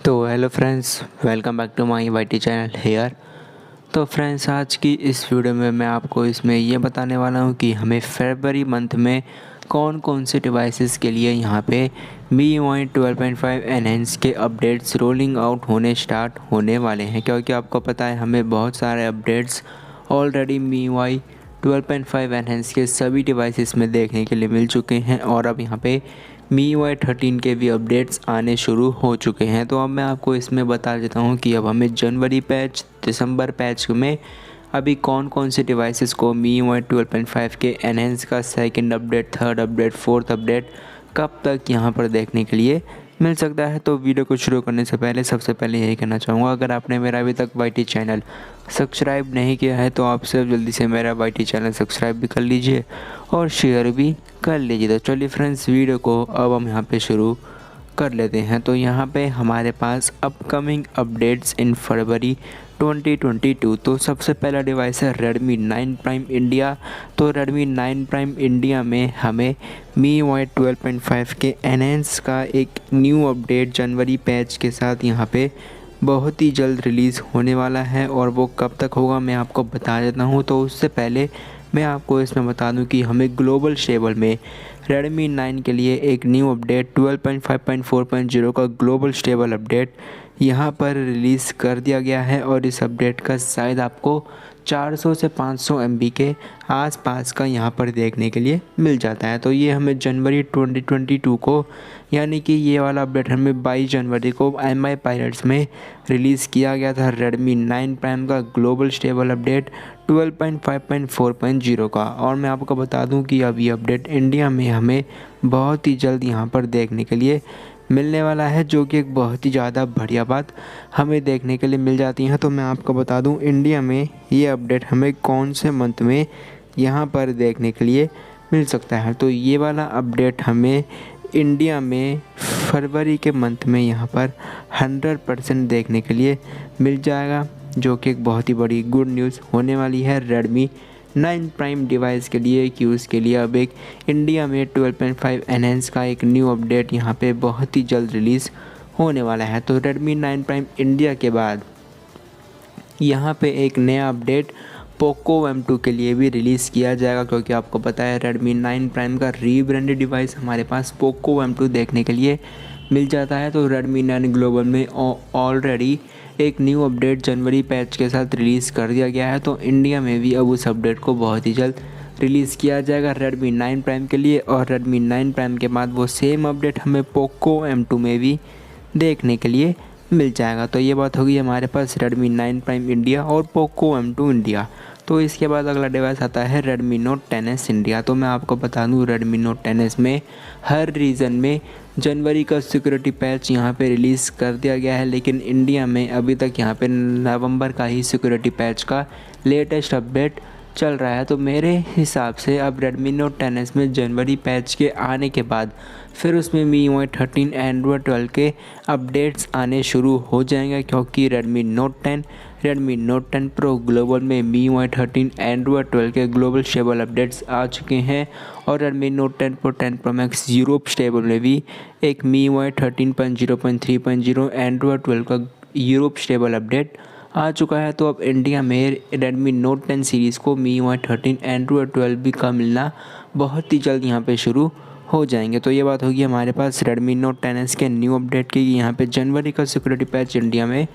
तो hello friends, welcome back to my YT channel here. तो friends, आज की इस वीडियो में मैं आपको इसमें ये बताने वाला हूँ कि हमें फरवरी मंथ में कौन कौन से डिवाइसेस के लिए यहाँ पे MIUI 12.5 एनहेंस के अपडेट्स रोलिंग आउट होने स्टार्ट होने वाले हैं। क्योंकि आपको पता है हमें बहुत सारे अपडेट्स ऑलरेडी MIUI 12.5 एनहेंस के सभी डिवाइसेस में देखने के लिए मिल चुके हैं और अब यहाँ पे MIUI 13 के भी अपडेट्स आने शुरू हो चुके हैं। तो अब मैं आपको इसमें बता देता हूँ कि अब हमें जनवरी पैच, दिसंबर पैच में अभी कौन कौन से डिवाइसेस को MIUI 12.5 के एनहेंस का second update, third update, fourth update कब तक यहाँ पर देखने के लिए मिल सकता है। तो वीडियो को शुरू करने से पहले सबसे पहले यही कहना चाहूँगा, अगर आपने मेरा अभी तक वाईटी चैनल सब्सक्राइब नहीं किया है तो आप सब जल्दी से मेरा वाईटी चैनल सब्सक्राइब भी कर लीजिए और शेयर भी कर लीजिए। तो चलिए फ्रेंड्स, वीडियो को अब हम यहाँ पे शुरू कर लेते हैं। तो यहाँ पे हमारे पास अपकमिंग अपडेट्स इन फरवरी 2022। तो सबसे पहला डिवाइस है Redmi 9 Prime इंडिया। तो Redmi 9 Prime इंडिया में हमें MIUI 12.5 के एनहेंस का एक न्यू अपडेट जनवरी पैच के साथ यहाँ पे बहुत ही जल्द रिलीज़ होने वाला है और वो कब तक होगा मैं आपको बता देता हूँ। तो उससे पहले मैं आपको इसमें बता दूं कि हमें ग्लोबल स्टेबल में Redmi 9 के लिए एक न्यू अपडेट 12.5.4.0 का ग्लोबल स्टेबल अपडेट यहाँ पर रिलीज़ कर दिया गया है और इस अपडेट का शायद आपको 400 से 500 MB के आसपास का यहाँ पर देखने के लिए मिल जाता है। तो ये हमें जनवरी 2022 को, यानी कि ये वाला अपडेट हमें 22 जनवरी को MI पायरेट्स में रिलीज़ किया गया था Redmi 9 Prime का ग्लोबल स्टेबल अपडेट 12.5.4.0 का। और मैं आपको बता दूं कि अब ये अपडेट इंडिया में हमें बहुत ही जल्द यहाँ पर देखने के लिए मिलने वाला है, जो कि एक बहुत ही ज़्यादा बढ़िया बात हमें देखने के लिए मिल जाती है। तो मैं आपको बता दूं इंडिया में ये अपडेट हमें कौन से मंथ में यहाँ पर देखने के लिए मिल सकता है। तो ये वाला अपडेट हमें इंडिया में फरवरी के मंथ में यहाँ पर 100% देखने के लिए मिल जाएगा, जो कि एक बहुत ही बड़ी गुड न्यूज़ होने वाली है Redmi 9 Prime डिवाइस के लिए कि उसके लिए अब एक इंडिया में 12.5 एनहेंस का एक न्यू अपडेट यहाँ पे बहुत ही जल्द रिलीज़ होने वाला है। तो Redmi 9 Prime इंडिया के बाद यहाँ पे एक नया अपडेट पोको M2 के लिए भी रिलीज़ किया जाएगा, क्योंकि आपको पता है Redmi 9 Prime का रीब्रांडेड डिवाइस हमारे पास पोको M2 देखने के लिए मिल जाता है। तो Redmi 9 ग्लोबल में ऑलरेडी एक न्यू अपडेट जनवरी पैच के साथ रिलीज़ कर दिया गया है। तो इंडिया में भी अब उस अपडेट को बहुत ही जल्द रिलीज़ किया जाएगा Redmi 9 Prime के लिए और Redmi 9 Prime के बाद वो सेम अपडेट हमें पोको M2 में भी देखने के लिए मिल जाएगा। तो ये बात होगी हमारे पास Redmi 9 Prime इंडिया और पोको M2 इंडिया। तो इसके बाद अगला डिवाइस आता है Redmi Note 10s इंडिया। तो मैं आपको बता दूं Redmi Note 10s में हर रीजन में जनवरी का सिक्योरिटी पैच यहाँ पे रिलीज़ कर दिया गया है, लेकिन इंडिया में अभी तक यहाँ पे नवंबर का ही सिक्योरिटी पैच का लेटेस्ट अपडेट चल रहा है। तो मेरे हिसाब से अब Redmi Note 10s में जनवरी पैच के आने के बाद फिर उसमें MIUI 13 Android 12 के अपडेट्स आने शुरू हो जाएंगे, क्योंकि Redmi Note 10, Redmi Note 10 Pro global में MIUI 13 Android 12 के ग्लोबल स्टेबल अपडेट्स आ चुके हैं और Redmi Note 10 Pro 10 Pro Max Europe stable में भी एक MIUI 13.0.3.0 Android 12 का यूरोप स्टेबल अपडेट आ चुका है। तो अब इंडिया में Redmi Note 10 सीरीज़ को MIUI 13 Android 12 भी का मिलना बहुत ही जल्द यहाँ पे शुरू हो जाएंगे। तो ये बात होगी हमारे पास Redmi Note 10s के न्यू अपडेट की, यहाँ पे जनवरी का सिक्योरिटी पैच इंडिया में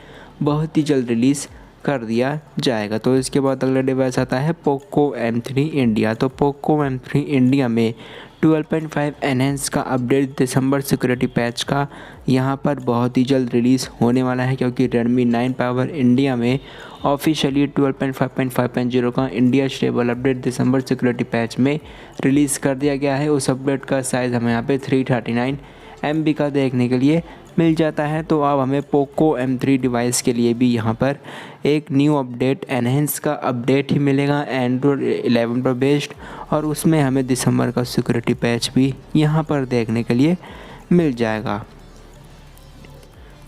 बहुत ही जल्द रिलीज़ कर दिया जाएगा। तो इसके बाद अगला डिवाइस आता है पोको M3 इंडिया। तो पोको M3 इंडिया में 12.5 एनहेंस का अपडेट दिसंबर सिक्योरिटी पैच का यहाँ पर बहुत ही जल्द रिलीज़ होने वाला है, क्योंकि Redmi 9 पावर इंडिया में ऑफिशियली 12.5.5.0 का इंडिया स्टेबल अपडेट दिसंबर सिक्योरिटी पैच में रिलीज़ कर दिया गया है। उस अपडेट का साइज़ हमें यहाँ पे 339 MB का देखने के लिए मिल जाता है। तो अब हमें पोको M3 डिवाइस के लिए भी यहाँ पर एक न्यू अपडेट एनहेंस का अपडेट ही मिलेगा Android 11 पर बेस्ड, और उसमें हमें दिसंबर का सिक्योरिटी पैच भी यहाँ पर देखने के लिए मिल जाएगा।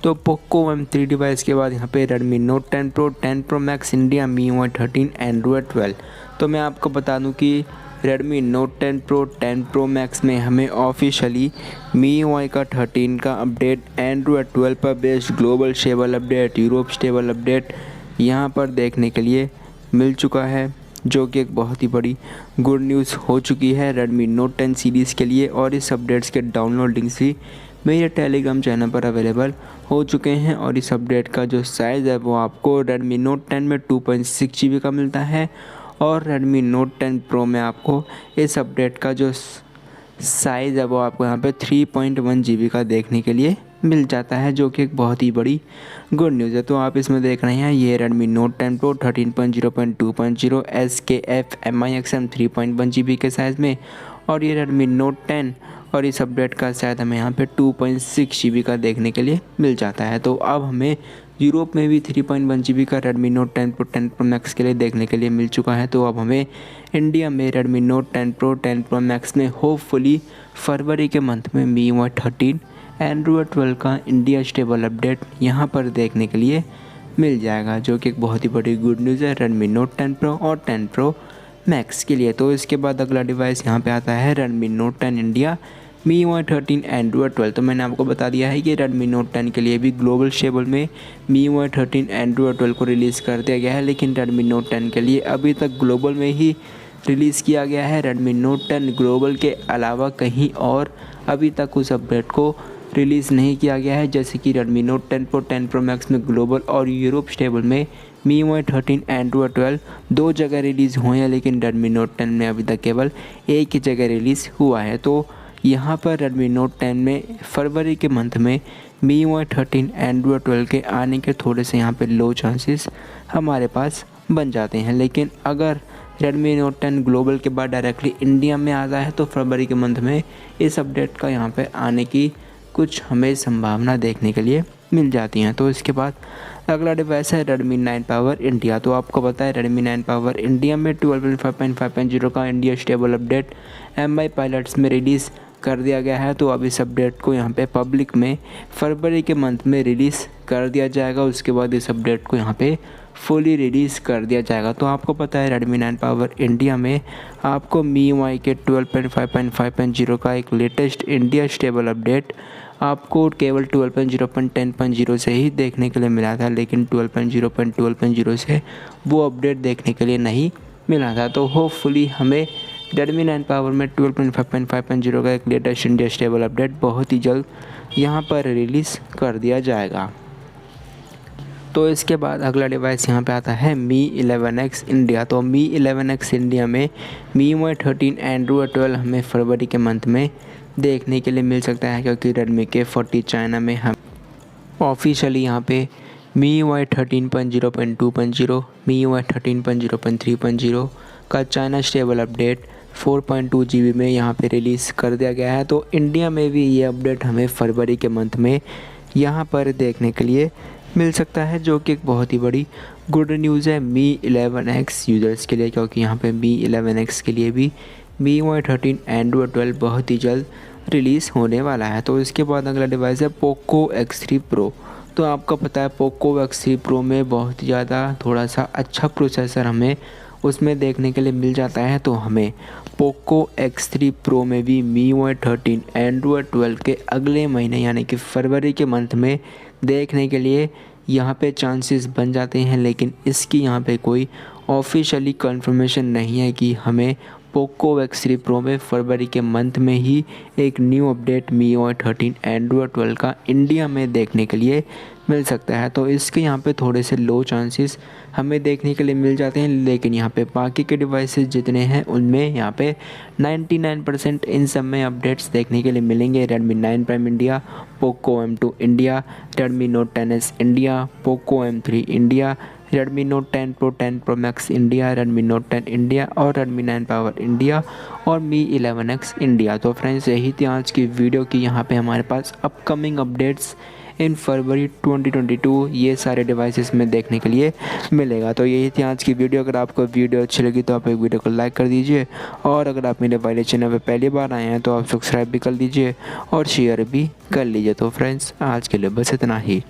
तो पोको M3 डिवाइस के बाद यहाँ पे Redmi Note 10 Pro, 10 Pro Max India MIUI 13 Android 12। तो मैं आपको बता दूँ कि Redmi Note 10 Pro 10 Pro Max में हमें ऑफिशियली MIUI का 13 का अपडेट, Android 12 पर based global stable update, Europe stable update यहाँ पर देखने के लिए मिल चुका है, जो कि एक बहुत ही बड़ी गुड न्यूज़ हो चुकी है Redmi Note 10 सीरीज़ के लिए। और इस अपडेट्स के डाउनलोड लिंक्स भी मेरे टेलीग्राम चैनल पर अवेलेबल हो चुके हैं। और इस अपडेट का जो साइज़ है वो आपको Redmi Note 10 में 2.6 GB का मिलता है, और Redmi Note 10 Pro में आपको इस अपडेट का जो साइज़ है वो आपको यहाँ पे 3.1 GB का देखने के लिए मिल जाता है, जो कि एक बहुत ही बड़ी गुड न्यूज़ है। तो आप इसमें देख रहे हैं ये Redmi Note 10 Pro 13.0.2.0 SKF MIXM 3.1 GB के साइज़ में, और ये Redmi Note 10 और इस अपडेट का शायद हमें यहाँ पे 2.6 GB का देखने के लिए मिल जाता है। तो अब हमें यूरोप में भी 3.1 GB का Redmi Note 10 Pro 10 Pro Max के लिए देखने के लिए मिल चुका है। तो अब हमें इंडिया में Redmi Note 10 Pro 10 Pro Max में होपफुली फरवरी के मंथ में MIUI 13 Android 12 का इंडिया स्टेबल अपडेट यहाँ पर देखने के लिए मिल जाएगा, जो कि एक बहुत ही बड़ी गुड न्यूज़ है Redmi Note 10 Pro और 10 Pro Max के लिए। तो इसके बाद अगला डिवाइस यहाँ पे आता है Redmi Note 10 India MIUI 13 Android 12। तो मैंने आपको बता दिया है कि Redmi Note 10 के लिए भी ग्लोबल स्टेबल में MIUI 13 Android 12 को रिलीज़ कर दिया गया है, लेकिन Redmi Note 10 के लिए अभी तक ग्लोबल में ही रिलीज़ किया गया है। Redmi Note 10 ग्लोबल के अलावा कहीं और अभी तक उस अपडेट को रिलीज़ नहीं किया गया है, जैसे कि Redmi Note 10 Pro 10 Pro Max में ग्लोबल और यूरोप स्टेबल में MIUI 13 Android 12 दो जगह रिलीज़ हुए हैं, लेकिन Redmi Note 10 में अभी तक केवल एक ही जगह रिलीज़ हुआ है। तो यहाँ पर Redmi Note 10 में फरवरी के मंथ में MIUI 13 Android 12 के आने के थोड़े से यहाँ पे लो चांसेस हमारे पास बन जाते हैं। लेकिन अगर Redmi Note 10 ग्लोबल के बाद डायरेक्टली इंडिया में आता है तो फरवरी के मंथ में इस अपडेट का यहाँ पे आने की कुछ हमें संभावना देखने के लिए मिल जाती हैं। तो इसके बाद अगला डिवाइस है Redmi 9 Power इंडिया। तो आपको पता है Redmi 9 Power इंडिया में 12.5.5.0 का India stable update MI pilots में रिलीज़ कर दिया गया है। तो अब इस अपडेट को यहाँ पे पब्लिक में फरवरी के मंथ में रिलीज़ कर दिया जाएगा। उसके बाद इस अपडेट को यहाँ पे फुली रिलीज़ कर दिया जाएगा। तो आपको पता है Redmi 9 Power इंडिया में आपको MIUI के 12.5.5.0 का एक लेटेस्ट इंडिया स्टेबल अपडेट आपको केवल 12.0.10.0 से ही देखने के लिए मिला था, लेकिन 12.0.12.0 से वो अपडेट देखने के लिए नहीं मिला था। तो होपफुली हमें Redmi 9 Power में 12.5.5.0 का एक लेटेस्ट इंडिया स्टेबल अपडेट बहुत ही जल्द यहाँ पर रिलीज़ कर दिया जाएगा। तो इसके बाद अगला डिवाइस यहाँ पे आता है Mi 11X इंडिया। तो Mi 11X इंडिया में MIUI 13 Android 12 हमें फरवरी के मंथ में देखने के लिए मिल सकता है, क्योंकि Redmi के 40 चाइना में हम ऑफिशियली यहाँ पे MIUI 13.0.2.0 MIUI 13.0.3.0 का चाइना स्टेबल अपडेट 4.2 GB में यहाँ पे रिलीज़ कर दिया गया है। तो इंडिया में भी ये अपडेट हमें फरवरी के मंथ में यहाँ पर देखने के लिए मिल सकता है, जो कि एक बहुत ही बड़ी गुड न्यूज़ है Mi 11X यूज़र्स के लिए, क्योंकि यहाँ पे Mi 11X के लिए भी MIUI 13 Android 12 बहुत ही जल्द रिलीज़ होने वाला है। तो इसके बाद अगला डिवाइस है Poco X3 Pro। तो आपको पता है Poco X3 Pro में बहुत ही ज़्यादा थोड़ा सा अच्छा प्रोसेसर हमें उसमें देखने के लिए मिल जाता है। तो हमें Poco X3 Pro में भी MIUI 13 Android 12 के अगले महीने यानी कि फरवरी के मंथ में देखने के लिए यहाँ पे चांसेस बन जाते हैं, लेकिन इसकी यहाँ पे कोई ऑफिशियली कंफर्मेशन नहीं है कि हमें Poco X3 Pro में फरवरी के मंथ में ही एक न्यू अपडेट MIUI 13 Android 12 का इंडिया में देखने के लिए मिल सकता है। तो इसके यहाँ पे थोड़े से लो चांसेस हमें देखने के लिए मिल जाते हैं, लेकिन यहाँ पे बाकी के डिवाइसेस जितने हैं उनमें यहाँ पे 99% इन सब में अपडेट्स देखने के लिए मिलेंगे। Redmi 9 Prime India, Poco M2 India, Redmi Note 10s India, Poco M3 India, Redmi Note 10 Pro 10 Pro Max India, Redmi Note 10 India और Redmi 9 Power इंडिया और Mi 11X इंडिया। तो फ्रेंड्स यही थी आज की वीडियो की, यहाँ पे हमारे पास अपकमिंग अपडेट्स इन फरवरी 2022 ये सारे डिवाइसेस में देखने के लिए मिलेगा। तो यही थी आज की वीडियो। अगर आपको वीडियो अच्छी लगी तो आप एक वीडियो को लाइक कर दीजिए, और अगर आप मेरे वाले चैनल पर पहली बार आए हैं तो आप सब्सक्राइब भी कर लीजिए और शेयर भी कर लीजिए। तो फ्रेंड्स आज के लिए बस इतना ही।